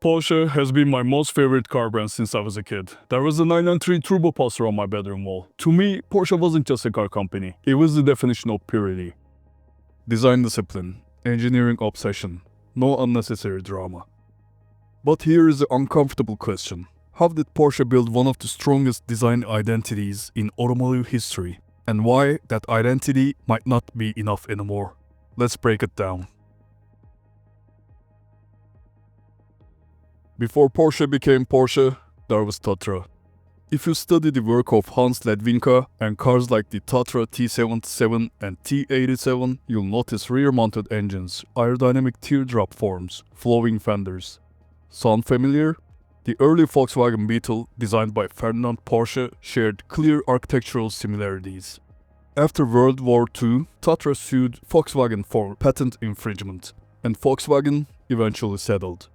Porsche has been my most favorite car brand since I was a kid. There was a 993 turbo poster on my bedroom wall. To me, Porsche wasn't just a car company. It was the definition of purity. Design discipline, engineering obsession, no unnecessary drama. But here is the uncomfortable question. How did Porsche build one of the strongest design identities in automotive history? And why that identity might not be enough anymore? Let's break it down. Before Porsche became Porsche, there was Tatra. If you study the work of Hans Ledwinka and cars like the Tatra T77 and T87, you'll notice rear-mounted engines, aerodynamic teardrop forms, flowing fenders. Sound familiar? The early Volkswagen Beetle, designed by Ferdinand Porsche, shared clear architectural similarities. After World War II, Tatra sued Volkswagen for patent infringement, and Volkswagen eventually settled.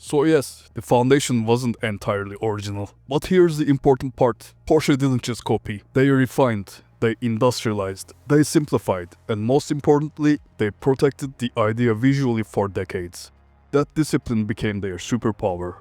So yes, the foundation wasn't entirely original. But here's the important part. Porsche didn't just copy. They refined, they industrialized, they simplified, and most importantly, they protected the idea visually for decades. That discipline became their superpower.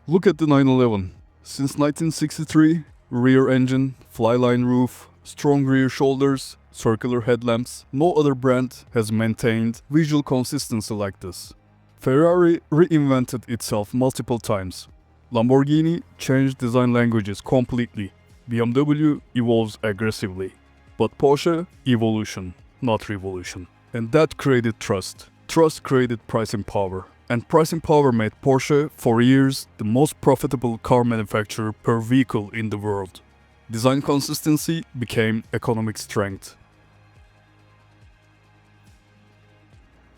Look at the 911. Since 1963, rear engine, flyline roof, strong rear shoulders, circular headlamps, no other brand has maintained visual consistency like this. Ferrari reinvented itself multiple times. Lamborghini changed design languages completely. BMW evolves aggressively. But Porsche, evolution, not revolution. And that created trust. Trust created pricing power. And pricing power made Porsche, for years, the most profitable car manufacturer per vehicle in the world. Design consistency became economic strength.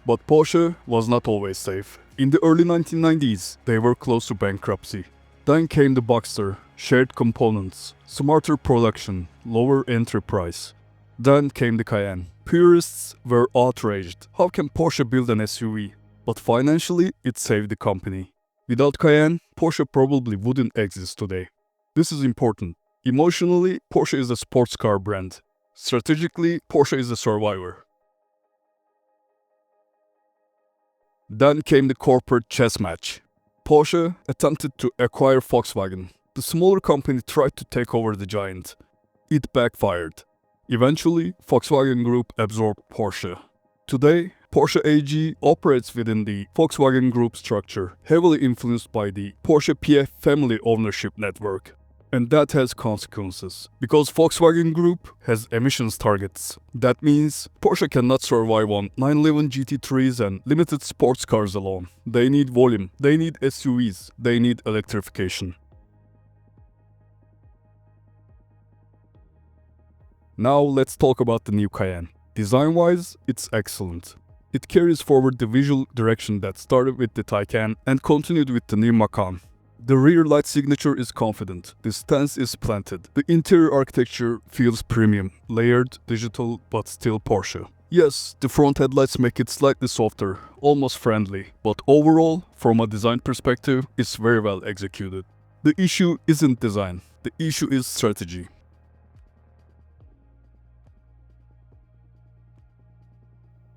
But Porsche was not always safe. In the early 1990s, they were close to bankruptcy. Then came the Boxster, shared components, smarter production, lower entry price. Then came the Cayenne. Purists were outraged. How can Porsche build an SUV? But financially, it saved the company. Without Cayenne, Porsche probably wouldn't exist today. This is important. Emotionally, Porsche is a sports car brand. Strategically, Porsche is a survivor. Then came the corporate chess match. Porsche attempted to acquire Volkswagen. The smaller company tried to take over the giant. It backfired. Eventually, Volkswagen Group absorbed Porsche. Today, Porsche AG operates within the Volkswagen Group structure, heavily influenced by the Porsche PF family ownership network. And that has consequences, because Volkswagen Group has emissions targets. That means Porsche cannot survive on 911 GT3s and limited sports cars alone. They need volume, they need SUVs, they need electrification. Now let's talk about the new Cayenne. Design-wise, it's excellent. It carries forward the visual direction that started with the Taycan and continued with the new Macan. The rear light signature is confident, the stance is planted, the interior architecture feels premium, layered, digital, but still Porsche. Yes, the front headlights make it slightly softer, almost friendly, but overall, from a design perspective, it's very well executed. The issue isn't design, the issue is strategy.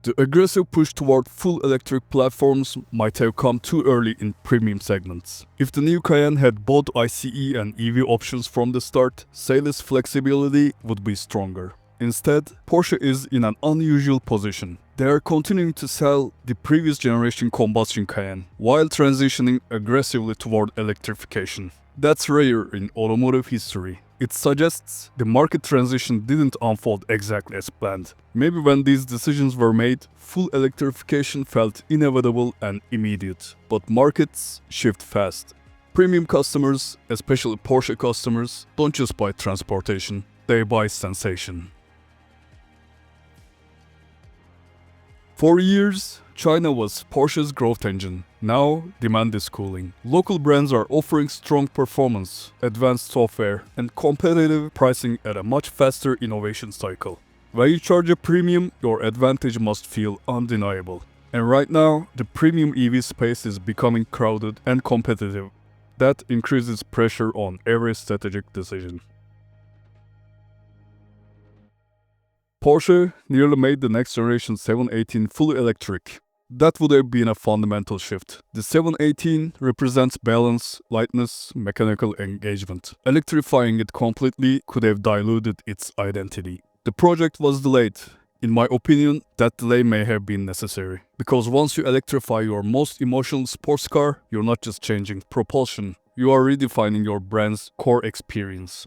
The aggressive push toward full electric platforms might have come too early in premium segments. If the new Cayenne had both ICE and EV options from the start, sales flexibility would be stronger. Instead, Porsche is in an unusual position. They are continuing to sell the previous generation combustion Cayenne, while transitioning aggressively toward electrification. That's rare in automotive history. It suggests the market transition didn't unfold exactly as planned. Maybe when these decisions were made, full electrification felt inevitable and immediate. But markets shift fast. Premium customers, especially Porsche customers, don't just buy transportation, they buy sensation. For years, China was Porsche's growth engine. Now, demand is cooling. Local brands are offering strong performance, advanced software, and competitive pricing at a much faster innovation cycle. When you charge a premium, your advantage must feel undeniable. And right now, the premium EV space is becoming crowded and competitive. That increases pressure on every strategic decision. Porsche nearly made the next generation 718 fully electric. That would have been a fundamental shift. The 718 represents balance, lightness, mechanical engagement. Electrifying it completely could have diluted its identity. The project was delayed. In my opinion, that delay may have been necessary. Because once you electrify your most emotional sports car, you're not just changing propulsion, you are redefining your brand's core experience.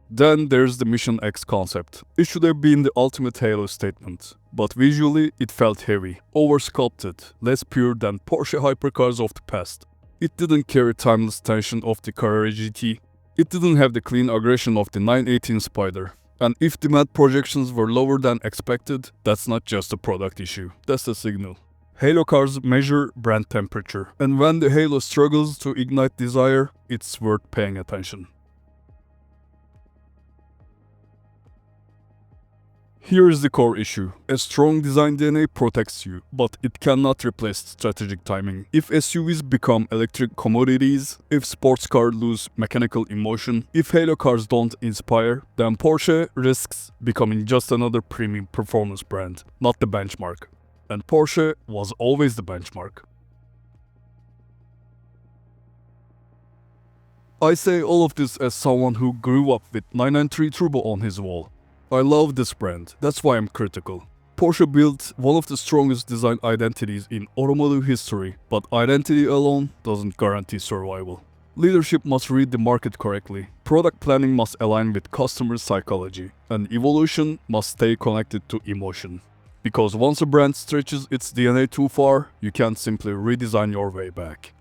Then there's the Mission X concept. It should have been the ultimate halo statement. But visually, it felt heavy, over-sculpted, less pure than Porsche hypercars of the past. It didn't carry timeless tension of the Carrera GT. It didn't have the clean aggression of the 918 Spider. And if demand projections were lower than expected, that's not just a product issue, that's a signal. Halo cars measure brand temperature, and when the halo struggles to ignite desire, it's worth paying attention. Here is the core issue. A strong design DNA protects you, but it cannot replace strategic timing. If SUVs become electric commodities, if sports cars lose mechanical emotion, if halo cars don't inspire, then Porsche risks becoming just another premium performance brand, not the benchmark. And Porsche was always the benchmark. I say all of this as someone who grew up with 993 Turbo on his wall. I love this brand, that's why I'm critical. Porsche built one of the strongest design identities in automotive history, but identity alone doesn't guarantee survival. Leadership must read the market correctly, product planning must align with customer psychology, and evolution must stay connected to emotion. Because once a brand stretches its DNA too far, you can't simply redesign your way back.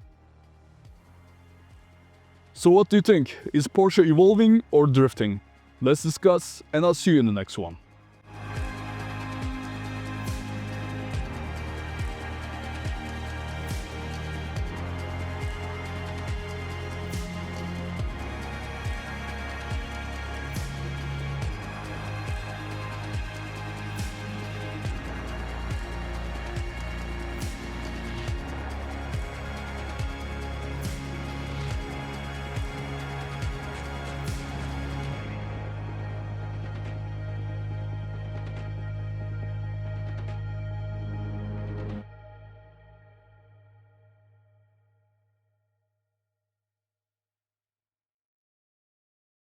So what do you think? Is Porsche evolving or drifting? Let's discuss, and I'll see you in the next one.